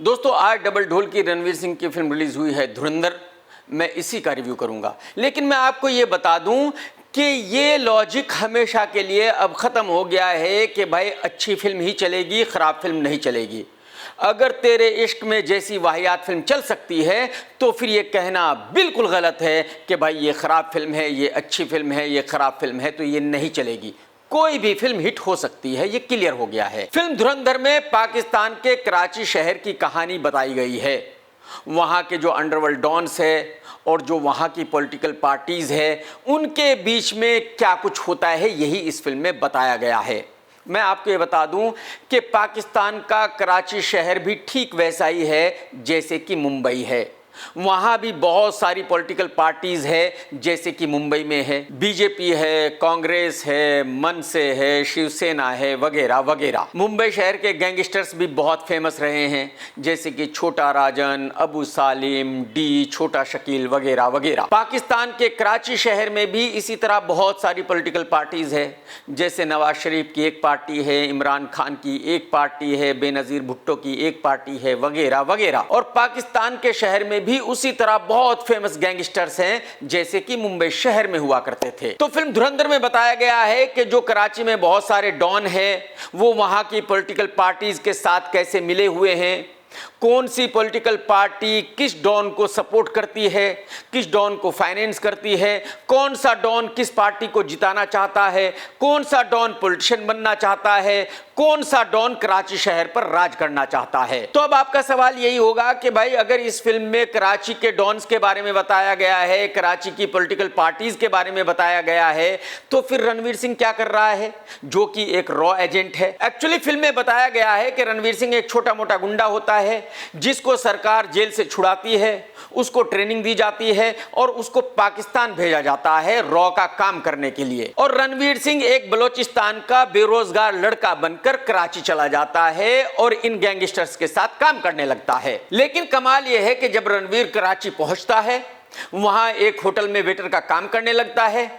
दोस्तों, आज डबल ढोल की रणवीर सिंह की फिल्म रिलीज हुई है धुरंधर। मैं इसी का रिव्यू करूंगा, लेकिन मैं आपको ये बता दूं कि ये लॉजिक हमेशा के लिए अब ख़त्म हो गया है कि भाई अच्छी फिल्म ही चलेगी, ख़राब फिल्म नहीं चलेगी। अगर तेरे इश्क में जैसी वाहियात फिल्म चल सकती है तो फिर ये कहना बिल्कुल गलत है कि भाई ये ख़राब फिल्म है, ये अच्छी फिल्म है, ये ख़राब फिल्म है, तो ये नहीं चलेगी। कोई भी फिल्म हिट हो सकती है, ये क्लियर हो गया है। फिल्म धुरंधर में पाकिस्तान के कराची शहर की कहानी बताई गई है। वहाँ के जो अंडरवर्ल्ड डॉन्स है और जो वहाँ की पॉलिटिकल पार्टीज़ है, उनके बीच में क्या कुछ होता है, यही इस फिल्म में बताया गया है। मैं आपको ये बता दूं कि पाकिस्तान का कराची शहर भी ठीक वैसा ही है जैसे कि मुंबई है। वहाँ भी बहुत सारी पॉलिटिकल पार्टीज़ है जैसे कि मुंबई में है। बीजेपी है, कांग्रेस है, मनसे है, शिवसेना है, वगैरह वगैरह। मुंबई शहर के गैंगस्टर्स भी बहुत फेमस रहे हैं जैसे कि छोटा राजन, अबू सालिम, डी, छोटा शकील वगैरह वगैरह। पाकिस्तान के कराची शहर में भी इसी तरह बहुत सारी पॉलिटिकल पार्टीज़ है, जैसे नवाज शरीफ की एक पार्टी है, इमरान खान की एक पार्टी है, बेनज़ीर भुट्टो की एक पार्टी है, वगैरह वगैरह। और पाकिस्तान के शहर में भी उसी तरह बहुत फेमस गैंगस्टर्स हैं जैसे कि मुंबई शहर में हुआ करते थे। तो फिल्म धुरंधर में बताया गया है कि जो कराची में बहुत सारे डॉन हैं, वो वहां की पॉलिटिकल पार्टीज के साथ कैसे मिले हुए हैं, कौन सी पॉलिटिकल पार्टी किस डॉन को सपोर्ट करती है, किस डॉन को फाइनेंस करती है, कौन सा डॉन किस पार्टी को जिताना चाहता है, कौन सा डॉन पॉलिटिशियन बनना चाहता है, कौन सा डॉन कराची शहर पर राज करना चाहता है। तो अब आपका सवाल यही होगा कि भाई अगर इस फिल्म में कराची के डॉन्स के बारे में बताया गया है, कराची की पॉलिटिकल पार्टीज के बारे में बताया गया है, तो फिर रणवीर सिंह क्या कर रहा है जो कि एक रॉ एजेंट है। एक्चुअली फिल्म में बताया गया है कि रणवीर सिंह एक छोटा मोटा गुंडा होता है जिसको सरकार जेल से छुड़ाती है, उसको ट्रेनिंग दी जाती है और उसको पाकिस्तान भेजा जाता है रॉ का काम करने के लिए। और रणवीर सिंह एक बलोचिस्तान का बेरोजगार लड़का बनकर कराची चला जाता है और इन गैंगस्टर्स के साथ काम करने लगता है। लेकिन कमाल यह है कि जब रणवीर कराची पहुंचता है, वहां एक होटल में वेटर का काम करने लगता है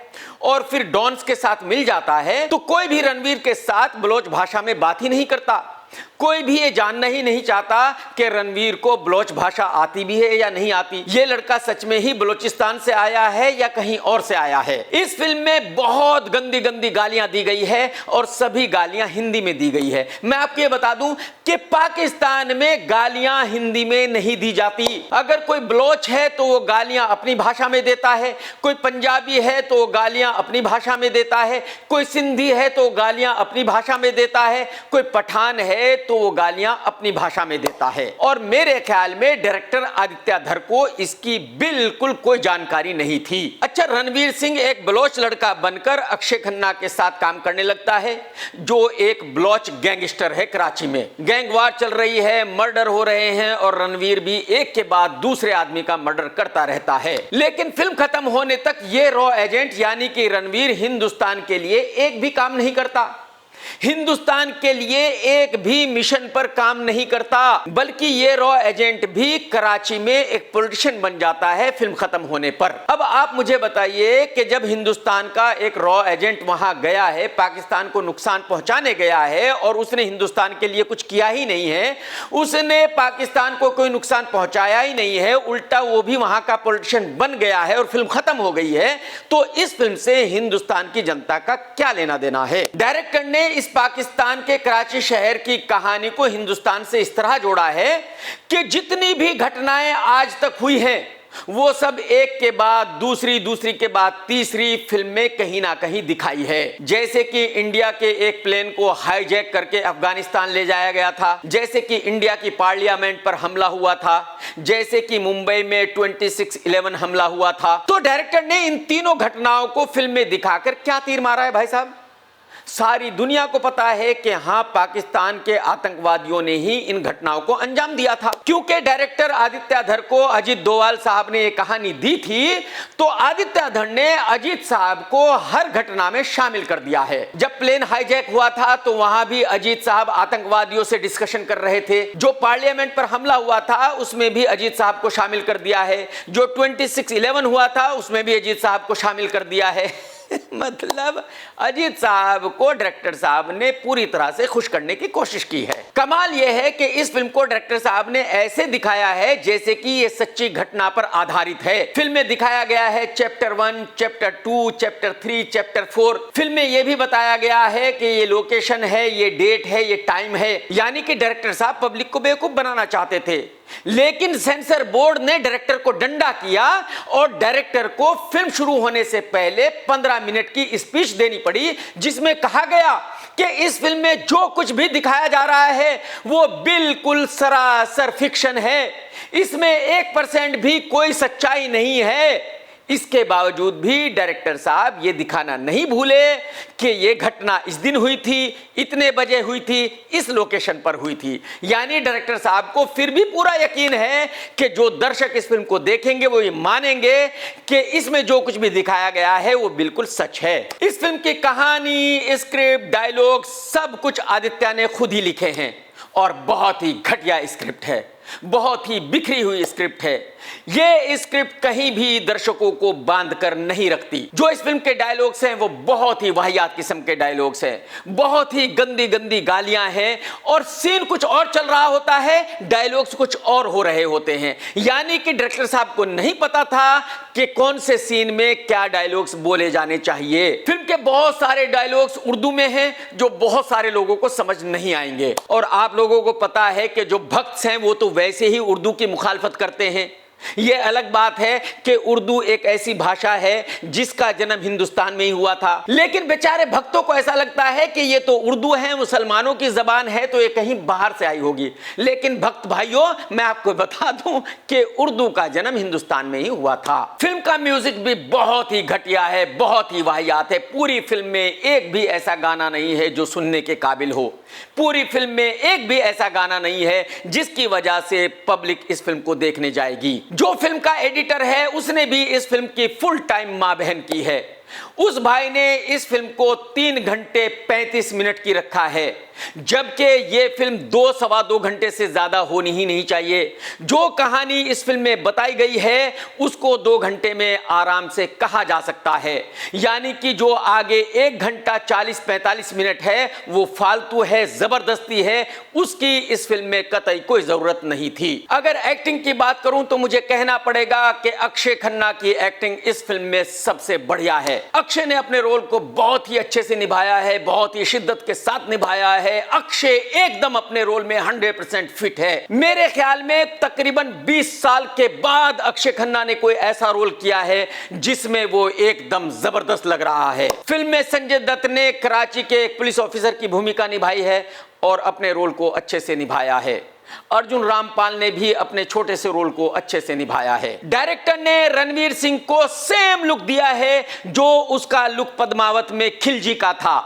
और फिर डॉन्स के साथ मिल जाता है, तो कोई भी रणवीर के साथ बलोच भाषा में बात ही नहीं करता। कोई भी ये जानना ही नहीं चाहता कि रणवीर को बलोच भाषा आती भी है या नहीं आती, ये लड़का सच में ही बलोचिस्तान से आया है या कहीं और से आया है। इस फिल्म में बहुत गंदी गंदी गालियां दी गई है और सभी गालियां हिंदी में दी गई है। मैं आपको ये बता दूं कि पाकिस्तान में गालियां हिंदी में नहीं दी जाती। अगर कोई बलोच है तो वो गालियां अपनी भाषा में देता है, कोई पंजाबी है तो वो गालियां अपनी भाषा में देता है, कोई सिंधी है तो गालियां अपनी भाषा में देता है, कोई पठान है तो वो गालियां अपनी भाषा में देता है। और मेरे ख्याल में डायरेक्टर आदित्य धर को इसकी बिल्कुल कोई जानकारी नहीं थी। अच्छा, रणवीर सिंह एक बलोच लड़का बनकर अक्षय खन्ना के साथ काम करने लगता है, जो एक बलोच गैंगस्टर है। कराची में गैंगवार चल रही है, मर्डर हो रहे हैं और रणवीर भी एक के बाद दूसरे आदमी का मर्डर करता रहता है। लेकिन फिल्म खत्म होने तक ये रॉ एजेंट यानी कि रणवीर हिंदुस्तान के लिए एक भी काम नहीं करता, हिंदुस्तान के लिए एक भी मिशन पर काम नहीं करता, बल्कि ये रॉ एजेंट भी कराची में एक पॉलिटिशियन बन जाता है फिल्म खत्म होने पर। अब आप मुझे बताइए कि जब हिंदुस्तान का एक रॉ एजेंट वहां गया है, पाकिस्तान को नुकसान पहुंचाने गया है और उसने हिंदुस्तान के लिए कुछ किया ही नहीं है, उसने पाकिस्तान को कोई नुकसान पहुंचाया ही नहीं है, उल्टा वो भी वहां का पॉलिटिशियन बन गया है और फिल्म खत्म हो गई है, तो इस फिल्म से हिंदुस्तान की जनता का क्या लेना देना है। डायरेक्टर ने इस पाकिस्तान के कराची शहर की कहानी को हिंदुस्तान से इस तरह जोड़ा है कि जितनी भी घटनाएं आज तक हुई हैं वो सब एक के बाद दूसरी, दूसरी के बाद तीसरी फिल्म में कहीं ना कहीं दिखाई है। जैसे कि इंडिया के एक प्लेन को हाईजैक करके अफगानिस्तान ले जाया गया था, जैसे कि इंडिया की पार्लियामेंट पर हमला हुआ था, जैसे कि मुंबई में 26/11 हमला हुआ था। तो डायरेक्टर ने इन तीनों घटनाओं को फिल्म में दिखाकर क्या तीर मारा है भाई साहब। सारी दुनिया को पता है कि हाँ, पाकिस्तान के आतंकवादियों ने ही इन घटनाओं को अंजाम दिया था। क्योंकि डायरेक्टर आदित्य धर को अजीत डोभाल साहब ने ये कहानी दी थी, तो आदित्य धर ने अजीत साहब को हर घटना में शामिल कर दिया है। जब प्लेन हाईजैक हुआ था तो वहां भी अजीत साहब आतंकवादियों से डिस्कशन कर रहे थे। जो पार्लियामेंट पर हमला हुआ था उसमें भी अजीत साहब को शामिल कर दिया है। जो 26/11 हुआ था उसमें भी अजीत साहब को शामिल कर दिया है। मतलब अजीत साहब को डायरेक्टर साहब ने पूरी तरह से खुश करने की कोशिश की है। कमाल यह है कि इस फिल्म को डायरेक्टर साहब ने ऐसे दिखाया है जैसे कि ये सच्ची घटना पर आधारित है। फिल्म में दिखाया गया है chapter 1, chapter 2, chapter 3, chapter 4। Film में यह भी बताया गया है कि ये लोकेशन है, ये डेट है, ये टाइम है। यानी कि डायरेक्टर साहब पब्लिक को बेवकूफ बनाना चाहते थे, लेकिन सेंसर बोर्ड ने डायरेक्टर को डंडा किया और डायरेक्टर को फिल्म शुरू होने से पहले 15 मिनट की स्पीच देनी पड़ी, जिसमें कहा गया कि इस फिल्म में जो कुछ भी दिखाया जा रहा है वो बिल्कुल सरासर फिक्शन है, इसमें 1% भी कोई सच्चाई नहीं है। इसके बावजूद भी डायरेक्टर साहब ये दिखाना नहीं भूले कि ये घटना इस दिन हुई थी, इतने बजे हुई थी, इस लोकेशन पर हुई थी। यानी डायरेक्टर साहब को फिर भी पूरा यकीन है कि जो दर्शक इस फिल्म को देखेंगे वो ये मानेंगे कि इसमें जो कुछ भी दिखाया गया है वो बिल्कुल सच है। इस फिल्म की कहानी, स्क्रिप्ट, डायलॉग सब कुछ आदित्य ने खुद ही लिखे हैं और बहुत ही घटिया स्क्रिप्ट है, बहुत ही बिखरी हुई स्क्रिप्ट है। ये स्क्रिप्ट कहीं भी दर्शकों को बांध कर नहीं रखती। जो इस फिल्म के डायलॉग्स हैं वो बहुत ही वाहियात किस्म के डायलॉग्स हैं, बहुत ही गंदी गंदी गालियां हैं और सीन कुछ और चल रहा होता है, डायलॉग्स कुछ और हो रहे होते हैं। यानी कि डायरेक्टर साहब को नहीं पता था कि कौन से सीन में क्या डायलॉग्स बोले जाने चाहिए। फिल्म के बहुत सारे डायलॉग्स उर्दू में हैं जो बहुत सारे लोगों को समझ नहीं आएंगे और आप लोगों को पता है कि जो भक्त हैं वो तो वैसे ही उर्दू की मुखालफत करते हैं। ये अलग बात है कि उर्दू एक ऐसी भाषा है जिसका जन्म हिंदुस्तान में ही हुआ था, लेकिन बेचारे भक्तों को ऐसा लगता है कि ये तो उर्दू है, मुसलमानों की जबान है, तो ये कहीं बाहर से आई होगी। लेकिन भक्त भाइयों, मैं आपको बता दूं कि उर्दू का जन्म हिंदुस्तान में ही हुआ था। फिल्म का म्यूजिक भी बहुत ही घटिया है, बहुत ही वाहियात है। पूरी फिल्म में एक भी ऐसा गाना नहीं है जो सुनने के काबिल हो। पूरी फिल्म में एक भी ऐसा गाना नहीं है जिसकी वजह से पब्लिक इस फिल्म को देखने जाएगी। जो फिल्म का एडिटर है उसने भी इस फिल्म की फुल टाइम मां बहन की है। उस भाई ने इस फिल्म को 3 घंटे 35 मिनट की रखा है, जबकि ये फिल्म 2 सवा 2 घंटे से ज्यादा होनी ही नहीं चाहिए। जो कहानी इस फिल्म में बताई गई है उसको 2 घंटे में आराम से कहा जा सकता है। यानी कि जो आगे 1 घंटा 40-45 मिनट है वो फालतू है, जबरदस्ती है, उसकी इस फिल्म में कतई कोई जरूरत नहीं थी। अगर एक्टिंग की बात करूं तो मुझे कहना पड़ेगा कि अक्षय खन्ना की एक्टिंग इस फिल्म में सबसे बढ़िया है। अक्षय ने अपने रोल को बहुत ही अच्छे से निभाया है, बहुत ही शिद्दत के साथ निभाया है। अक्षय एकदम अपने रोल में 100% फिट है। मेरे ख्याल में तकरीबन 20 साल के बाद अक्षय खन्ना ने कोई ऐसा रोल किया है जिसमें वो एकदम जबरदस्त लग रहा है। फिल्म में संजय दत्त ने कराची के एक पुलिस ऑफिसर की भूमिका निभाई है और अपने रोल को अच्छे से निभाया है। अर्जुन रामपाल ने भी अपने छोटे से रोल को अच्छे से निभाया है। डायरेक्टर ने रणवीर सिंह को सेम लुक दिया है जो उसका लुक पद्मावत में खिलजी का था।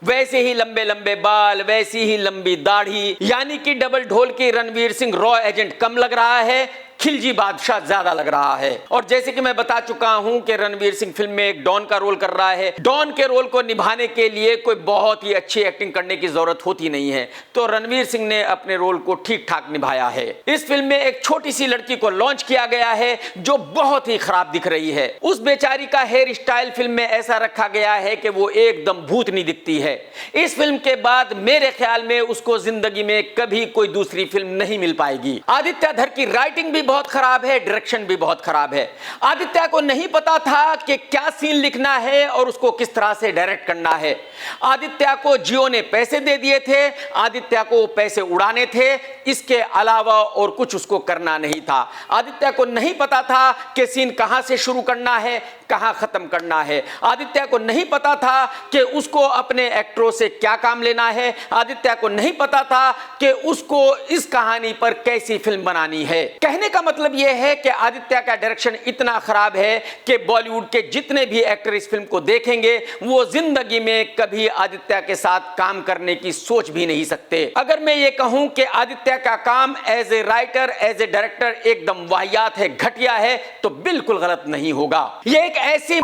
वैसे ही लंबे लंबे बाल, वैसी ही लंबी दाढ़ी, यानी कि डबल ढोल की रणवीर सिंह रॉ एजेंट कम लग रहा है, खिलजी बादशाह ज्यादा लग रहा है। और जैसे कि मैं बता चुका हूं कि रणवीर सिंह फिल्म में एक डॉन का रोल कर रहा है। डॉन के रोल को निभाने के लिए कोई बहुत ही अच्छी एक्टिंग करने की जरूरत होती नहीं है, तो रणवीर सिंह ने अपने रोल को ठीक ठाक निभाया है। इस फिल्म में एक छोटी सी लड़की को लॉन्च किया गया है जो बहुत ही खराब दिख रही है। उस बेचारी का हेयर स्टाइल फिल्म में ऐसा रखा गया है कि वो एकदम भूतनी दिखती है। इस फिल्म के बाद मेरे ख्याल में उसको जिंदगी में कभी कोई दूसरी फिल्म नहीं मिल पाएगी। आदित्य धर की राइटिंग भी बहुत खराब है, डायरेक्शन भी बहुत खराब है। आदित्य को नहीं पता था कि क्या सीन लिखना है और उसको किस तरह से डायरेक्ट करना है। आदित्य को जियो ने पैसे दे दिए थे, आदित्य को पैसे उड़ाने थे, इसके अलावा और कुछ उसको करना नहीं था। आदित्य को नहीं पता था कि सीन कहां से शुरू करना है, कहां खत्म करना है। आदित्य को नहीं पता था कि उसको अपने एक्टरों से क्या काम लेना है। आदित्य को नहीं पता था कि उसको इस कहानी पर कैसी फिल्म बनानी है। कहने का मतलब यह है कि आदित्य का डायरेक्शन इतना खराब है कि बॉलीवुड के जितने भी एक्टर इस फिल्म को देखेंगे वो जिंदगी में कभी आदित्य के साथ काम करने की सोच भी नहीं सकते। अगर मैं ये कहूं कि आदित्य का काम as a writer, as a director एकदम वाहियात है, घटिया है, तो बिल्कुल गलत नहीं होगा। यह एक ऐसी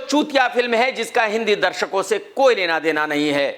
चूतिया फिल्म है जिसका हिंदी दर्शकों से कोई लेना देना नहीं है।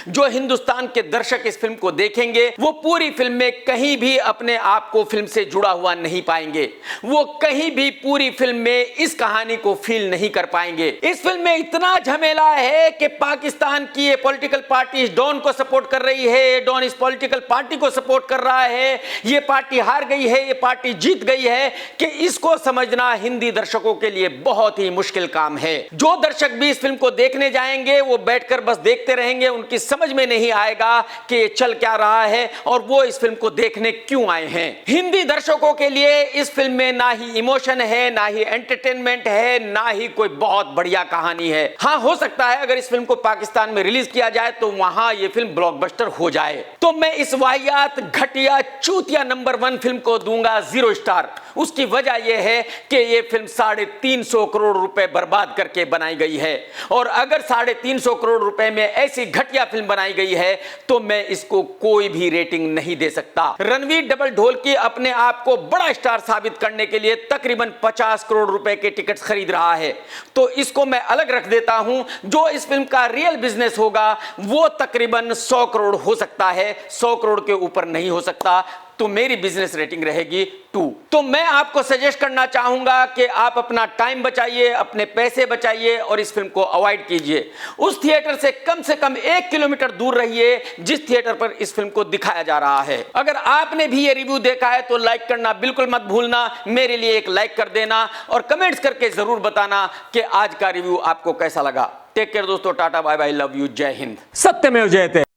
जो हिंदुस्तान के दर्शक इस फिल्म को देखेंगे वो पूरी फिल्म में कहीं भी अपने आप को फिल्म से जुड़ा हुआ नहीं पाएंगे, वो कहीं भी पूरी फिल्म में इस कहानी को फील नहीं कर पाएंगे। इस फिल्म में इतना झमेला है कि पाकिस्तान की ये पॉलिटिकल पार्टी इस डॉन को सपोर्ट कर रही है, डॉन इस पॉलिटिकल पार्टी को सपोर्ट कर रहा है, ये पार्टी हार गई है, ये पार्टी जीत गई है, कि इसको समझना हिंदी दर्शकों के लिए बहुत ही मुश्किल काम है। जो दर्शक भी इस फिल्म को देखने जाएंगे वो बैठकर बस देखते रहेंगे, उनकी समझ में नहीं आएगा कि ये चल क्या रहा है और वो इस फिल्म को देखने क्यों आए हैं। हिंदी दर्शकों के लिए इस फिल्म में ना ही इमोशन है, ना ही एंटरटेनमेंट है, ना ही कोई बहुत बढ़िया कहानी है। हाँ, हो सकता है अगर इस फिल्म को पाकिस्तान में रिलीज किया जाए तो वहां ये फिल्म ब्लॉकबस्टर हो जाए। तो मैं इस वाहियात, घटिया, चूतिया नंबर 1 फिल्म को दूंगा 0 स्टार। उसकी वजह यह है कि यह फिल्म 350 करोड़ रुपए बर्बाद करके बनाई गई है, और अगर 350 करोड़ रुपए में ऐसी घटिया फिल्म बनाई गई है तो मैं इसको कोई भी रेटिंग नहीं दे सकता। रणवीर डबल ढोलकी अपने आप को बड़ा स्टार साबित करने के लिए तकरीबन 50 करोड़ रुपए के टिकट खरीद रहा है, तो इसको मैं अलग रख देता हूं। जो इस फिल्म का रियल बिजनेस होगा वो तकरीबन 100 करोड़ हो सकता है, 100 करोड़ के ऊपर नहीं हो सकता, तो मेरी बिजनेस रेटिंग रहेगी 2। तो मैं आपको सजेस्ट करना चाहूंगा कि आप अपना टाइम बचाइए, अपने पैसे बचाइए और इस फिल्म को अवॉइड कीजिए। उस थिएटर से कम 1 किलोमीटर दूर रहिए जिस थिएटर पर इस फिल्म को दिखाया जा रहा है। अगर आपने भी ये रिव्यू देखा है तो लाइक करना बिल्कुल मत भूलना, मेरे लिए एक लाइक कर देना और कमेंट्स करके जरूर बताना कि आज का रिव्यू आपको कैसा लगा। टेक केयर दोस्तों, tata bye bye, love you, जय हिंद, सत्यमेव जयते।